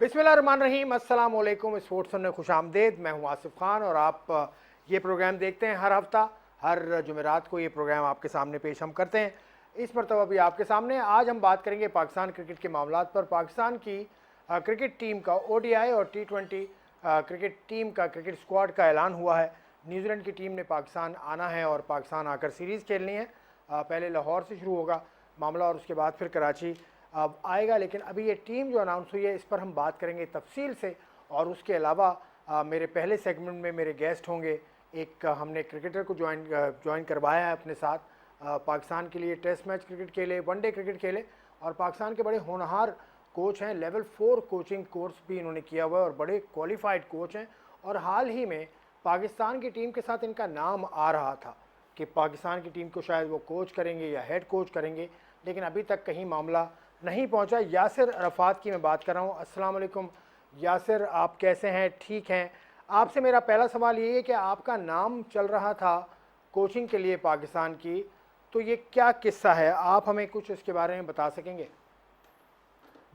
बिस्मिल्लाहिर्रहमानिर्रहीम, अस्सलाम वालेकुम। स्पोर्ट्स में खुशामदीद। मैं हूं आसिफ खान और आप ये प्रोग्राम देखते हैं हर हफ्ता। हर जुमेरात को ये प्रोग्राम आपके सामने पेश हम करते हैं। इस मरतबा भी आपके सामने आज हम बात करेंगे पाकिस्तान क्रिकेट के मामलात पर। पाकिस्तान की क्रिकेट टीम का ओडीआई और टी20 क्रिकेट टीम का क्रिकेट स्क्वाड का ऐलान हुआ है। न्यूजीलैंड की टीम ने पाकिस्तान आना है और पाकिस्तान आकर सीरीज़ खेलनी है। पहले लाहौर से शुरू होगा मामला और उसके बाद फिर कराची अब आएगा। लेकिन अभी ये टीम जो अनाउंस हुई है इस पर हम बात करेंगे तफसील से। और उसके अलावा मेरे पहले सेगमेंट में मेरे गेस्ट होंगे। एक हमने क्रिकेटर को ज्वाइन करवाया है अपने साथ। पाकिस्तान के लिए टेस्ट मैच क्रिकेट खेले, वनडे क्रिकेट खेले और पाकिस्तान के बड़े होनहार कोच हैं। लेवल 4 कोचिंग कोर्स भी इन्होंने किया हुआ है और बड़े क्वालिफाइड कोच हैं। और हाल ही में पाकिस्तान की टीम के साथ इनका नाम आ रहा था कि पाकिस्तान की टीम को शायद वो कोच करेंगे या हेड कोच करेंगे, लेकिन अभी तक कहीं मामला नहीं पहुंचा। यासिर अरफात की मैं बात कर रहा हूं। अस्सलाम वालेकुम यासिर, आप कैसे हैं? ठीक हैं? आपसे मेरा पहला सवाल ये है कि आपका नाम चल रहा था कोचिंग के लिए पाकिस्तान की, तो ये क्या किस्सा है? आप हमें कुछ इसके बारे में बता सकेंगे?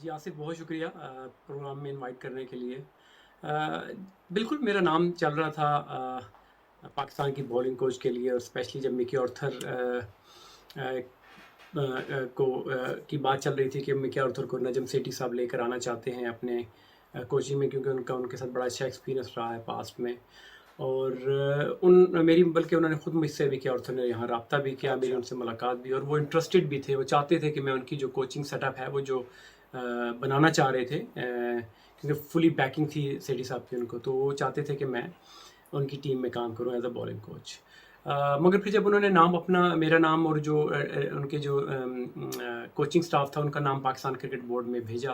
जी आसिफ, बहुत शुक्रिया प्रोग्राम में इनवाइट करने के लिए। बिल्कुल मेरा नाम चल रहा था पाकिस्तान की बॉलिंग कोच के लिए, और स्पेशली जब मिकी ऑर्थर की बात चल रही थी कि मिकी ऑर्थर को नजम सेठी साहब लेकर आना चाहते हैं अपने कोचिंग में, क्योंकि उनके साथ बड़ा अच्छा एक्सपीरियंस रहा है पास्ट में। और मेरी बल्कि उन्होंने ख़ुद मुझसे भी किया, ऑर्थर ने यहाँ रब्ता भी किया, मेरी अच्छा। उनसे मुलाकात भी, और वो इंटरेस्टेड भी थे। वो चाहते थे कि मैं उनकी जो कोचिंग सेटअप है वो जो बनाना चाह रहे थे, क्योंकि फुली बैकिंग थी सेठी साहब की उनको, तो वो चाहते थे कि मैं उनकी टीम में काम करूं एज अ बॉलिंग कोच। मगर फिर जब उन्होंने नाम अपना, मेरा नाम और जो उनके जो कोचिंग स्टाफ था उनका नाम पाकिस्तान क्रिकेट बोर्ड में भेजा,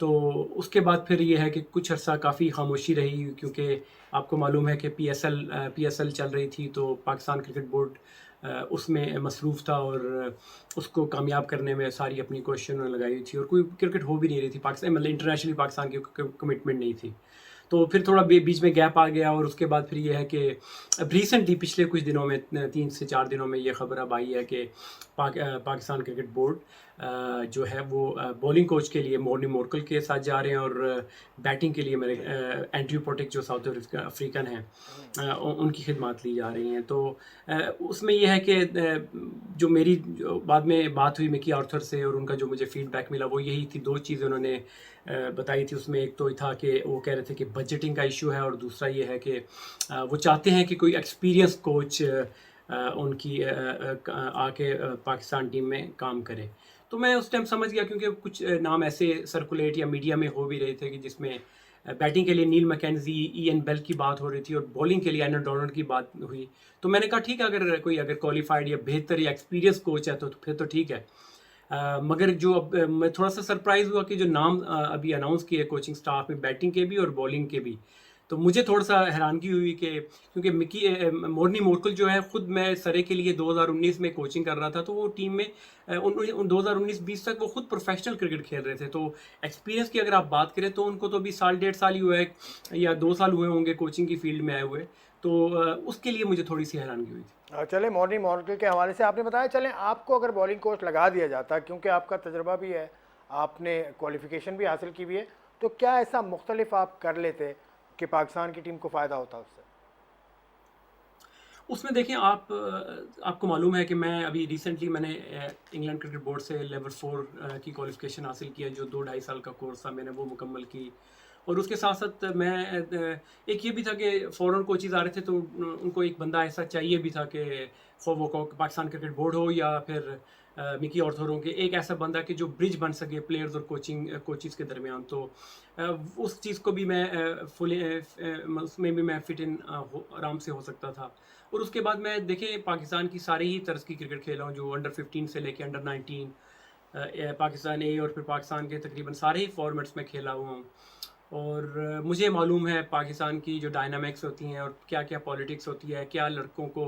तो उसके बाद फिर ये है कि कुछ अर्सा काफ़ी खामोशी रही, क्योंकि आपको मालूम है कि पीएसएल चल रही थी, तो पाकिस्तान क्रिकेट बोर्ड उसमें मसरूफ़ था और उसको कामयाब करने में सारी अपनी कोशिश उन्होंने लगाई हुई थी, और कोई क्रिकेट हो भी नहीं रही थी पाकिस्तान, मतलब इंटरनेशनली पाकिस्तान की कमिटमेंट नहीं थी। तो फिर थोड़ा बीच में गैप आ गया, और उसके बाद फिर ये है कि अब रिसेंटली पिछले कुछ दिनों में 3 से 4 दिनों में ये खबर अब आई है कि पाकिस्तान क्रिकेट बोर्ड जो है वो बॉलिंग कोच के लिए मॉर्नी मोरकल के साथ जा रहे हैं, और बैटिंग के लिए मेरे एंड्रयू पोटिक जो साउथ अफ्रीकन हैं उनकी खिदमत ली जा रही हैं। तो उसमें यह है कि जो मेरी जो बाद में बात हुई मिकी आर्थर से और उनका जो मुझे फीडबैक मिला वो यही थी। 2 चीज़ें उन्होंने बताई थी। उसमें एक तो ये था कि वो कह रहे थे कि बजटिंग का इशू है, और दूसरा ये है कि वो चाहते हैं कि कोई एक्सपीरियंस कोच उनकी आके पाकिस्तान टीम में काम करे। तो मैं उस टाइम समझ गया, क्योंकि कुछ नाम ऐसे सर्कुलेट या मीडिया में हो भी रहे थे कि जिसमें बैटिंग के लिए नील मैकेंजी, ईएन बेल की बात हो रही थी, और बॉलिंग के लिए एनन डोनाल्ड की बात हुई। तो मैंने कहा ठीक है, अगर क्वालिफाइड या बेहतर या एक्सपीरियंस कोच है तो फिर तो ठीक है। मगर जो अब मैं थोड़ा सा सरप्राइज़ हुआ कि जो नाम अभी अनाउंस किए कोचिंग स्टाफ में बैटिंग के भी और बॉलिंग के भी, तो मुझे थोड़ा सा हैरानगी हुई कि क्योंकि मोर्नी मोरकल जो है, खुद मैं सरे के लिए 2019 में कोचिंग कर रहा था, तो वो टीम में उन 2019-20 तक वो खुद प्रोफेशनल क्रिकेट खेल रहे थे। तो एक्सपीरियंस की अगर आप बात करें तो उनको तो अभी साल 1.5 ही हुआ है, या 2 साल हुए होंगे कोचिंग की फील्ड में आए हुए। तो उसके लिए मुझे थोड़ी सी हैरानगी हुई थी। चले मॉर्नी मॉर्कल के हवाले से आपने बताया, चलें आपको अगर बॉलिंग कोच लगा दिया जाता, क्योंकि आपका तजर्बा भी है, आपने क्वालिफिकेशन भी हासिल की हुई है, तो क्या ऐसा मुख्तलिफ आप कर लेते कि पाकिस्तान की टीम को फ़ायदा होता उससे? उसमें देखिए आप, आपको मालूम है कि मैं अभी रिसेंटली मैंने इंग्लैंड क्रिकेट बोर्ड से लेवल 4 की क्वालिफिकेशन हासिल किया, जो 2 ढाई साल का कोर्स था, मैंने वो मुकम्मल की। और उसके साथ साथ मैं एक ये भी था कि फॉरेन कोचेज़ आ रहे थे, तो उनको एक बंदा ऐसा चाहिए भी था कि वो पाकिस्तान क्रिकेट बोर्ड हो या फिर मिकी ऑर्थर हो, के एक ऐसा बंदा कि जो ब्रिज बन सके प्लेयर्स और कोचेज़ के दरमियान। तो अ, उस चीज़ को भी मैं उसमें भी मैं फिट इन आराम से हो सकता था। और उसके बाद मैं देखें पाकिस्तान की सारी ही तरह की क्रिकेट खेला हूँ, जो अंडर 15 से लेके अंडर 19, पाकिस्तान ए और फिर पाकिस्तान के तकरीबन सारे ही फॉर्मेट्स में खेला हुआ हूँ। और मुझे मालूम है पाकिस्तान की जो डायनामिक्स होती हैं और क्या-क्या पॉलिटिक्स होती है, क्या लड़कों को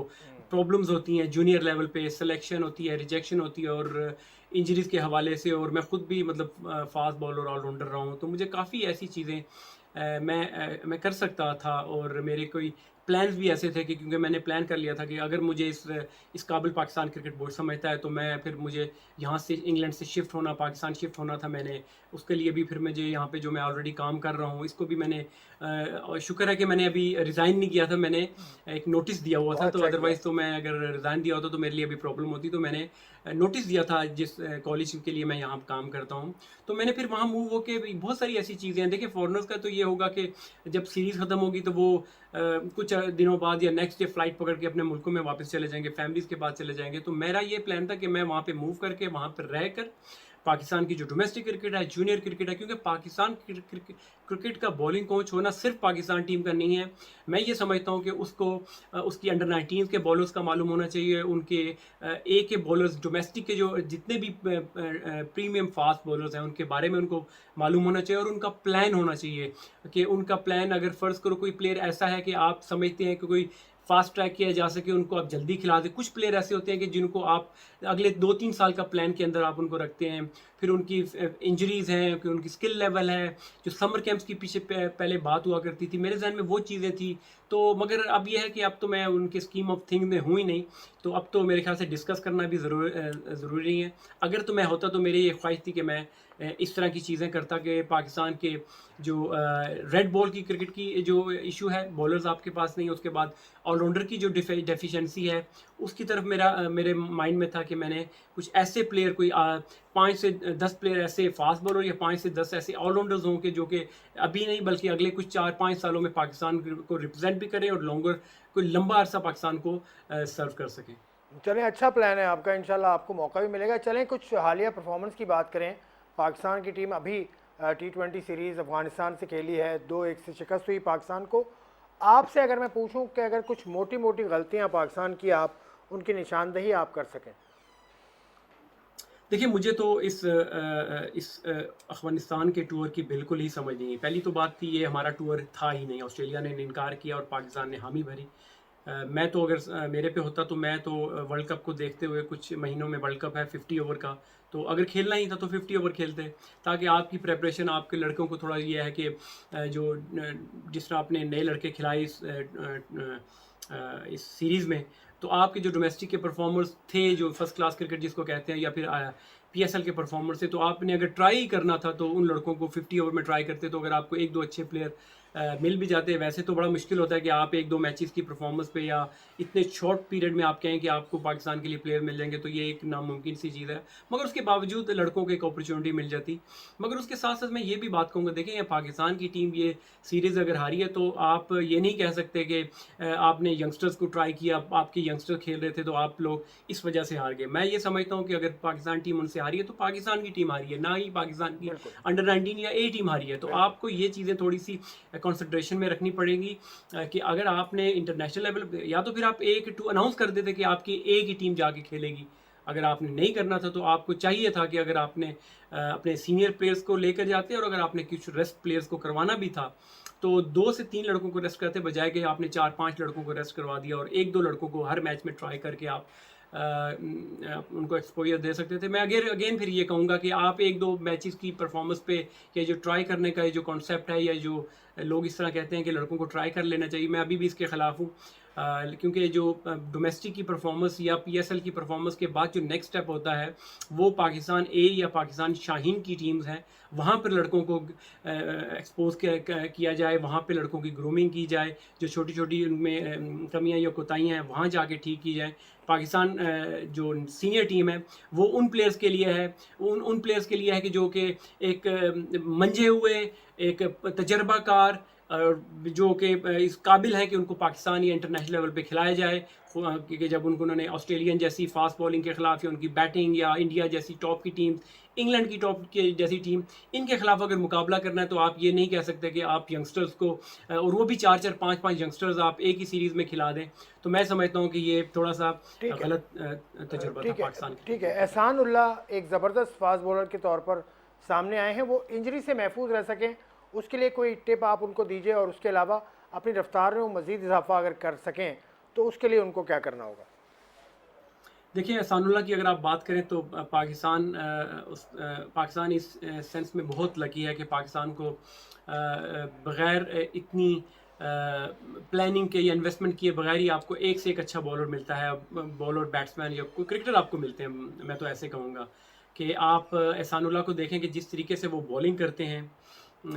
प्रॉब्लम्स होती हैं जूनियर लेवल पे, सिलेक्शन होती है, रिजेक्शन होती है, और इंजरीज़ के हवाले से। और मैं खुद भी मतलब फ़ास्ट बॉलर ऑलराउंडर रहा हूँ, तो मुझे काफ़ी ऐसी चीज़ें मैं कर सकता था, और मेरे कोई प्लान्स भी ऐसे थे कि क्योंकि मैंने प्लान कर लिया था कि अगर मुझे इस काबिल पाकिस्तान क्रिकेट बोर्ड समझता है तो मैं फिर मुझे यहाँ से इंग्लैंड से शिफ्ट होना, पाकिस्तान शिफ्ट होना था। मैंने उसके लिए भी फिर मुझे यहाँ पे जो मैं ऑलरेडी काम कर रहा हूँ इसको भी मैंने और शुक्र है कि मैंने अभी रिज़ाइन नहीं किया था, मैंने एक नोटिस दिया हुआ था। बहुत तो अच्छा किया। अदरवाइज़ तो मैं अगर रिज़ाइन दिया होता तो मेरे लिए भी प्रॉब्लम होती। तो मैंने नोटिस दिया था जिस कॉलेज के लिए मैं यहाँ काम करता हूँ। तो मैंने फिर वहाँ मूव होके भी बहुत सारी ऐसी चीज़ें हैं। देखिए फॉरेनर्स का तो ये होगा कि जब सीरीज़ ख़त्म होगी तो वो कुछ दिनों बाद या नेक्स्ट डे फ्लाइट पकड़ के अपने मुल्कों में वापस चले जाएंगे, फैमिलीज़ के पास चले जाएंगे। तो मेरा ये प्लान था कि मैं वहाँ पे मूव करके वहाँ पर रह कर पाकिस्तान की जो डोमेस्टिक क्रिकेट है, जूनियर क्रिकेट है, क्योंकि पाकिस्तान क्रिकेट का बॉलिंग कोच होना सिर्फ पाकिस्तान टीम का नहीं है। मैं ये समझता हूँ कि उसको उसकी अंडर 19 के बॉलर्स का मालूम होना चाहिए, उनके ए के बॉलर्स, डोमेस्टिक के जो जितने भी प्रीमियम फास्ट बॉलर्स हैं उनके बारे में उनको मालूम होना चाहिए, और उनका प्लान होना चाहिए कि उनका प्लान, अगर फ़र्ज़ करो कोई प्लेयर ऐसा है कि आप समझते हैं कि कोई फास्ट ट्रैक किया जा सके, उनको आप जल्दी खिला दें। कुछ प्लेयर ऐसे होते हैं कि जिनको आप अगले 2-3 साल का प्लान के अंदर आप उनको रखते हैं। फिर उनकी इंजरीज़ हैं, कि उनकी स्किल लेवल है, जो समर कैंप्स की पीछे पहले बात हुआ करती थी, मेरे ज़हन में वो चीज़ें थी। तो मगर अब ये है कि अब तो मैं उनके स्कीम ऑफ थिंग में हूँ ही नहीं, तो अब तो मेरे ख्याल से डिस्कस करना भी ज़रूरी नहीं है। अगर तो मैं होता तो मेरी ये ख्वाहिश थी कि मैं इस तरह की चीज़ें करता कि पाकिस्तान के जो रेड बॉल की क्रिकेट की जो इशू है, बॉलर्स आपके पास नहीं है, उसके बाद ऑलराउंडर की जो डेफिशिएंसी है, उसकी तरफ मेरे माइंड में था कि मैंने कुछ ऐसे प्लेयर, कोई 5 से 10 प्लेयर ऐसे फास्ट बॉलर या 5 से 10 ऐसे ऑलराउंडर्स हों कि जो कि अभी नहीं बल्कि अगले कुछ 4-5 सालों में पाकिस्तान को रिप्रेजेंट भी करें और लॉन्गर कोई लंबा अरसा पाकिस्तान को सर्व कर सकें। चलें, अच्छा प्लान है आपका, इंशाल्लाह आपको मौका भी मिलेगा। चलें कुछ हालिया परफॉर्मेंस की बात करें। पाकिस्तान की टीम अभी T20 सीरीज़ अफ़गानिस्तान से खेली है, 2-1 से शिकस्त हुई पाकिस्तान को। आपसे अगर मैं पूछूं कि अगर कुछ मोटी मोटी गलतियां पाकिस्तान की आप उनकी निशानदही आप कर सकें। देखिए मुझे तो अफ़गानिस्तान के टूर की बिल्कुल ही समझ नहीं आई। पहली तो बात थी, ये हमारा टूर था ही नहीं, ऑस्ट्रेलिया ने इनकार किया और पाकिस्तान ने हामी भरी। मैं तो अगर मेरे पे होता तो मैं तो वर्ल्ड कप को देखते हुए, कुछ महीनों में वर्ल्ड कप है 50 ओवर का, तो अगर खेलना ही था तो 50 ओवर खेलते, ताकि आपकी प्रिपरेशन, आपके लड़कों को थोड़ा ये है कि जिस तरह आपने नए लड़के खिलाए इस सीरीज़ में, तो आपके जो डोमेस्टिक के परफॉर्मर्स थे, जो फर्स्ट क्लास क्रिकेट जिसको कहते हैं, या फिर पीएसएल के परफॉर्मर्स थे, तो आपने अगर ट्राई ही करना था तो उन लड़कों को 50 ओवर में ट्राई करते। तो अगर आपको एक दो अच्छे प्लेयर मिल भी जाते, वैसे तो बड़ा मुश्किल होता है कि आप एक दो मैचेस की परफॉर्मेंस पे या इतने शॉर्ट पीरियड में आप कहें कि आपको पाकिस्तान के लिए प्लेयर मिल जाएंगे, तो ये एक नामुमकिन सी चीज़ है। मगर उसके बावजूद लड़कों को एक अपॉर्चुनिटी मिल जाती। मगर उसके साथ साथ मैं ये भी बात कहूँगा, देखें ये पाकिस्तान की टीम ये सीरीज़ अगर हारी है तो आप ये नहीं कह सकते कि आपने यंगस्टर्स को ट्राई किया, आपके यंगस्टर खेल रहे थे तो आप लोग इस वजह से हार गए। मैं ये समझता हूँ कि अगर पाकिस्तान टीम उनसे हारी है तो पाकिस्तान की टीम हारी है, ना ही पाकिस्तान की बिल्कुल अंडर 19 या ए टीम हारी है। तो बिल्कुल। आपको ये चीज़ें थोड़ी सी कंसंट्रेशन में रखनी पड़ेगी कि अगर आपने इंटरनेशनल लेवल पे, या तो फिर आप ए के टू अनाउंस कर देते कि आपकी ए की टीम जाके खेलेगी। अगर आपने नहीं करना था तो आपको चाहिए था कि अगर आपने अपने सीनियर प्लेयर्स को लेकर जाते, और अगर आपने कुछ रेस्ट प्लेयर्स को करवाना भी था तो 2 से 3 लड़कों को रेस्ट करते, बजाय कि आपने 4-5 लड़कों को रेस्ट करवा दिया और 1-2 लड़कों को हर मैच में ट्राई करके आप उनको एक्सपोजर दे सकते थे। मैं अगेन फिर ये कहूँगा कि आप 1-2 मैचेस की परफॉर्मेंस पे, या जो ट्राई करने का जो कॉन्सेप्ट है, या जो लोग इस तरह कहते हैं कि लड़कों को ट्राई कर लेना चाहिए, मैं अभी भी इसके ख़िलाफ़ हूँ। क्योंकि जो डोमेस्टिक की परफॉर्मेंस या पीएसएल की परफॉर्मेंस के बाद जो नेक्स्ट स्टेप होता है, वो पाकिस्तान ए या पाकिस्तान शाहीन की टीम्स हैं, वहाँ पर लड़कों को एक्सपोज किया जाए, वहाँ पे लड़कों की ग्रूमिंग की जाए, जो छोटी छोटी उनमें कमियाँ या कोताहियाँ हैं वहाँ जाके ठीक की जाए। पाकिस्तान जो सीनियर टीम है वो उन प्लेयर्स के लिए है, उन प्लेयर्स के लिए है कि जो कि एक मंझे हुए, एक तजर्बाकार, और जो कि इस काबिल है कि उनको पाकिस्तान या इंटरनेशनल लेवल पे खिलाया जाए। क्योंकि जब उन्होंने ऑस्ट्रेलियन जैसी फास्ट बॉलिंग के खिलाफ, या उनकी बैटिंग, या इंडिया जैसी टॉप की टीम, इंग्लैंड की टॉप की जैसी टीम, इनके खिलाफ अगर मुकाबला करना है तो आप ये नहीं कह सकते कि आप यंगस्टर्स को, और वो भी 4-4 5-5 यंगस्टर्स आप एक ही सीरीज़ में खिला दें। तो मैं समझता हूँ कि ये थोड़ा सा ठीक है। गलत तजुर्बा था ठीक है। पाकिस्तान के ठीक लिए। है, एहसान उल्लाह एक ज़बरदस्त फास्ट बॉलर के तौर पर सामने आए हैं। वो इंजरी से महफूज रह सकें उसके लिए कोई टिप आप उनको दीजिए, और उसके अलावा अपनी रफ्तार में वो मज़ीद इजाफा अगर कर सकें तो उसके लिए उनको क्या करना होगा। देखिए एहसानुल्लाह की अगर आप बात करें तो पाकिस्तान इस सेंस में बहुत लकी है कि पाकिस्तान को बग़ैर इतनी प्लानिंग के या इन्वेस्टमेंट किए बगैर ही आपको एक से एक अच्छा बॉलर मिलता है। बॉलर, बैट्समैन या कोई क्रिकेटर आपको मिलते हैं। मैं तो ऐसे कहूँगा कि आप एहसानुल्लाह को देखें कि जिस तरीके से वो बॉलिंग करते हैं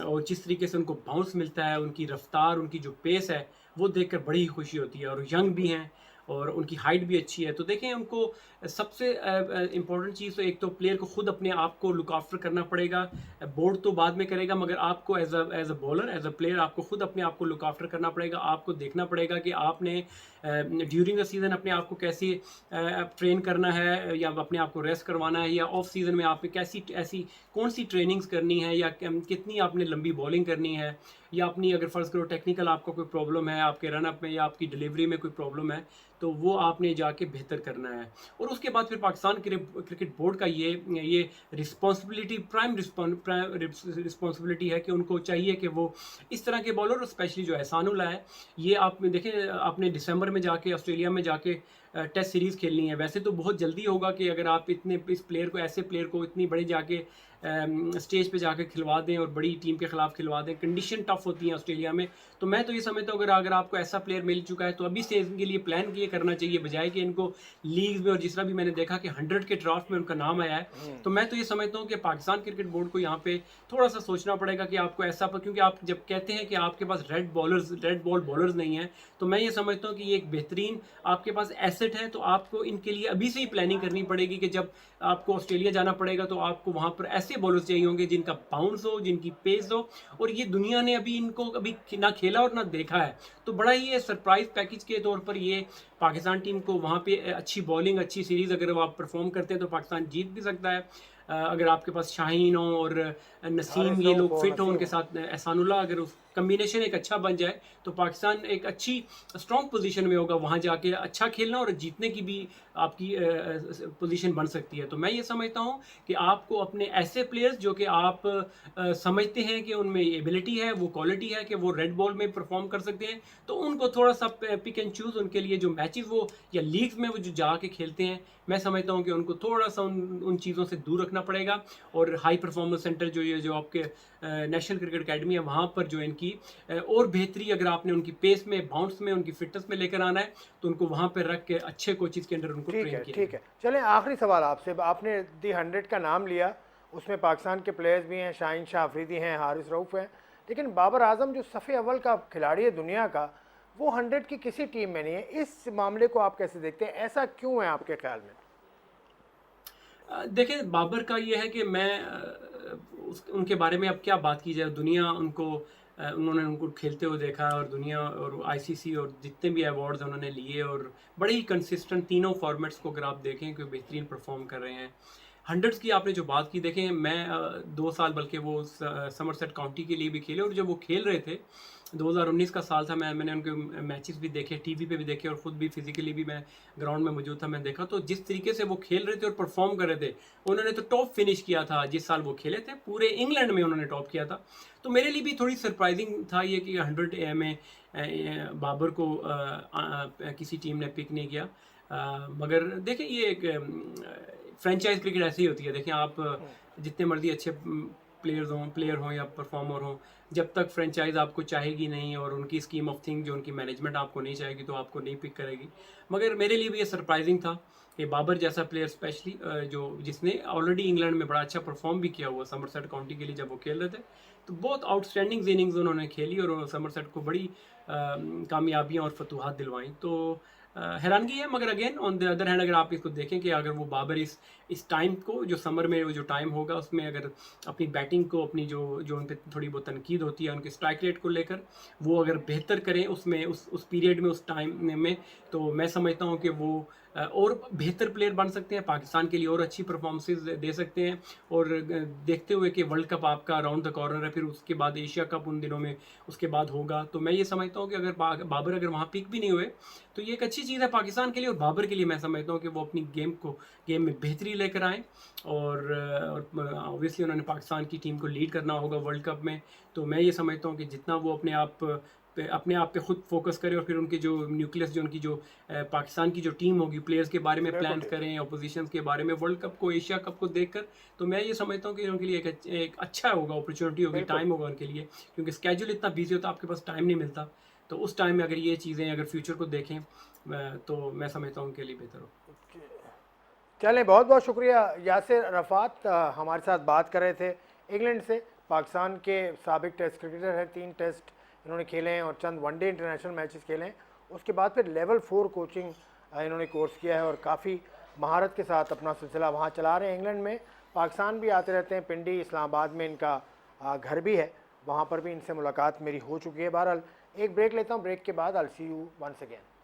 और जिस तरीके से उनको बाउंस मिलता है, उनकी रफ्तार, उनकी जो पेस है, वो देखकर बड़ी ही खुशी होती है। और यंग भी हैं और उनकी हाइट भी अच्छी है। तो देखें उनको सबसे इम्पोर्टेंट चीज़ तो एक तो प्लेयर को खुद अपने आप को लुक आफ्टर करना पड़ेगा। बोर्ड तो बाद में करेगा, मगर आपको as a bowler, as a player आपको खुद अपने आप को लुक आफ्टर करना पड़ेगा। आपको देखना पड़ेगा कि आपने ड्यूरिंग द सीज़न अपने आप को कैसे ट्रेन करना है, या अपने आप को रेस्ट करवाना है, या ऑफ सीज़न में आपने कैसी ऐसी कौन सी ट्रेनिंग्स करनी है, या कितनी आपने लंबी बॉलिंग करनी है, या अपनी अगर फ़र्ज़ करो टेक्निकल आपका कोई प्रॉब्लम है, आपके रन अप में या आपकी डिलीवरी में कोई प्रॉब्लम है, तो वो आपने जाके बेहतर करना है। और उसके बाद फिर पाकिस्तान क्रिकेट बोर्ड का ये रिस्पॉन्सिबिलिटी, प्राइम रिस्पॉन्सिबिलिटी है कि उनको चाहिए कि वो इस तरह के बॉलर, स्पेशली जो एहसानुल्लाह है, ये आप देखें आपने दिसंबर में जाके ऑस्ट्रेलिया में जाके टेस्ट सीरीज़ खेलनी है। वैसे तो बहुत जल्दी होगा कि अगर आप इस प्लेयर को, ऐसे प्लेयर को इतनी बड़ी जाके स्टेज पे जाके खिलवा दें और बड़ी टीम के खिलाफ खिलवा दें, कंडीशन टफ होती है ऑस्ट्रेलिया में। तो मैं तो ये समझता हूँ अगर आपको ऐसा प्लेयर मिल चुका है तो अभी से इनके लिए प्लान ये करना चाहिए, बजाय कि इनको लीग में, और जिस तरह भी मैंने देखा कि 100 के ड्राफ्ट में उनका नाम आया है, तो मैं तो ये समझता हूँ कि पाकिस्तान क्रिकेट बोर्ड को यहाँ पे थोड़ा सा सोचना पड़ेगा कि आपको ऐसा, क्योंकि आप जब कहते हैं कि आपके पास रेड बॉल बॉलर्स नहीं है, तो मैं ये समझता हूँ कि ये एक बेहतरीन आपके पास एसेट है। तो आपको इनके लिए अभी से ही प्लानिंग करनी पड़ेगी कि जब आपको ऑस्ट्रेलिया जाना पड़ेगा तो आपको वहाँ पर ऐसे बॉलर्स चाहिए होंगे जिनका बाउंस हो, जिनकी पेस हो, और ये दुनिया ने अभी इनको कभी ना खेला और ना देखा है। तो बड़ा ही ये सरप्राइज पैकेज के तौर पर ये पाकिस्तान टीम को वहाँ पे अच्छी बॉलिंग, अच्छी सीरीज़ अगर वो आप परफॉर्म करते हैं तो पाकिस्तान जीत भी सकता है। अगर आपके पास शाहीन हो और नसीम, हारिस ये रऊफ लोग हो, फिट हो, नसीम उनके हो। साथ एहसानुल्लाह, अगर उस कम्बिनेशन एक अच्छा बन जाए तो पाकिस्तान एक अच्छी स्ट्रॉन्ग पोजीशन में होगा, वहाँ जाके अच्छा खेलना और जीतने की भी आपकी पोजीशन बन सकती है। तो मैं ये समझता हूँ कि आपको अपने ऐसे प्लेयर्स जो कि आप समझते हैं कि उनमें एबिलिटी है, वो क्वालिटी है कि वो रेड बॉल में परफॉर्म कर सकते हैं, तो उनको थोड़ा सा पिक एंड चूज़, उनके लिए जो मैचेस वो या लीग्स में वो जो जाके खेलते हैं, मैं समझता हूँ कि उनको थोड़ा सा उन चीज़ों से दूर रखना पड़ेगा। और हाई परफॉर्मेंस सेंटर जो आपके नेशनल क्रिकेट अकेडमी है, वहाँ पर जो इनकी और बेहतरी, अगर आपने उनकी पेस में, बाउंस में, उनकी फिटनेस में लेकर आना है, तो उनको वहाँ पर रख के अच्छे कोचेज़ के अंडर उनको ठीक ट्रेन है, किया ठीक जाए। है। चलें, आखिरी सवाल आपसे। आपने दी 100 का नाम लिया, उसमें पाकिस्तान के प्लेयर्स भी हैं, शाहीन शाह अफरीदी हैं, हारिस रऊफ हैं, लेकिन बाबर आजम जो सफ़े अव्वल का खिलाड़ी है दुनिया का, वो 100 की किसी टीम में नहीं है। इस मामले को आप कैसे देखते हैं? ऐसा क्यों है आपके ख्याल में? देखिए बाबर का ये है कि मैं उनके बारे में अब क्या बात की जाए। दुनिया उनको उन्होंने उनको खेलते हुए देखा, और दुनिया और आईसीसी और जितने भी अवार्ड्स उन्होंने लिए, और बड़े ही कंसिस्टेंट तीनों फॉर्मेट्स को अगर आप देखें कि बेहतरीन परफॉर्म कर रहे हैं। हंड्रेड्स की आपने जो बात की, देखें मैं 2 साल बल्कि वो समरसेट काउंटी के लिए भी खेले, और जब वो खेल रहे थे 2019 का साल था, मैंने उनके मैचेस भी देखे, टीवी पे भी देखे, और खुद भी फिजिकली भी मैं ग्राउंड में मौजूद था। मैं देखा तो जिस तरीके से वो खेल रहे थे और परफॉर्म कर रहे थे, उन्होंने तो टॉप फिनिश किया था जिस साल वो खेले थे, पूरे इंग्लैंड में उन्होंने टॉप किया था। तो मेरे लिए भी थोड़ी सरप्राइजिंग था ये कि 100 में बाबर को किसी टीम ने पिक नहीं किया। मगर देखिए ये एक फ्रेंचाइज क्रिकेट ऐसी ही होती है। देखें आप जितने मर्जी अच्छे प्लेयर हों या परफॉर्मर हों, जब तक फ्रेंचाइज आपको चाहेगी नहीं और उनकी स्कीम ऑफ थिंग, जो उनकी मैनेजमेंट आपको नहीं चाहेगी, तो आपको नहीं पिक करेगी। मगर मेरे लिए भी ये सरप्राइजिंग था कि बाबर जैसा प्लेयर स्पेशली, जो जिसने ऑलरेडी इंग्लैंड में बड़ा अच्छा परफॉर्म भी किया हुआ, समरसेट काउंटी के लिए जब वो खेल रहे थे, तो बहुत आउटस्टैंडिंग इनिंग्स उन्होंने खेली और समरसेट को बड़ी कामयाबियाँ और फतूहात दिलवाई। तो हैरानगी है, मगर again on the other hand अगर आप इसको देखें कि अगर वो बाबर इस टाइम को, जो समर में वो जो टाइम होगा, उसमें अगर अपनी बैटिंग को, अपनी जो जो उन पर थोड़ी बहुत तनकीद होती है उनके स्ट्राइक रेट को लेकर, वो अगर बेहतर करें उसमें, उस पीरियड में, उस टाइम में, तो मैं समझता हूँ कि वो और बेहतर प्लेयर बन सकते हैं, पाकिस्तान के लिए और अच्छी परफॉर्मेंसेस दे सकते हैं। और देखते हुए कि वर्ल्ड कप आपका अराउंड द कॉर्नर है, फिर उसके बाद एशिया कप उन दिनों में उसके बाद होगा, तो मैं ये समझता हूँ कि अगर बाबर अगर वहाँ पिक भी नहीं हुए, तो ये एक अच्छी चीज़ है पाकिस्तान के लिए। और बाबर के लिए मैं समझता हूँ कि वो अपनी गेम में बेहतरी लेकर आएँ, और ऑब्वियसली उन्होंने पाकिस्तान की टीम को लीड करना होगा वर्ल्ड कप में। तो मैं ये समझता हूँ कि जितना वो अपने आप अपने आप पे खुद फोकस करें और फिर उनके जो न्यूक्लियस जो उनकी जो पाकिस्तान की जो टीम होगी प्लेयर्स के बारे में प्लान करें, अपोजिशन के बारे में, वर्ल्ड कप को, एशिया कप को देखकर। तो मैं ये समझता हूँ कि उनके लिए एक अच्छा होगा, अपॉर्चुनिटी होगी, टाइम होगा उनके लिए, क्योंकि स्केड्यूल इतना बिजी होता है, आपके पास टाइम नहीं मिलता। तो उस टाइम में अगर ये चीज़ें अगर फ्यूचर को देखें तो मैं समझता हूँ उनके लिए बेहतर हो। चलें, बहुत बहुत शुक्रिया यासिर अरफात हमारे साथ बात कर रहे थे इंग्लैंड से। पाकिस्तान के साबिक टेस्ट क्रिकेटर हैं, 3 टेस्ट इन्होंने खेले हैं और चंद वनडे इंटरनेशनल मैचेस खेले हैं। उसके बाद फिर लेवल 4 कोचिंग इन्होंने कोर्स किया है और काफ़ी महारत के साथ अपना सिलसिला वहाँ चला रहे हैं। इंग्लैंड में पाकिस्तान भी आते रहते हैं, पिंडी इस्लामाबाद में इनका घर भी है, वहाँ पर भी इनसे मुलाकात मेरी हो चुकी है। बहरहाल एक ब्रेक लेता हूँ, ब्रेक के बाद I will see you once again.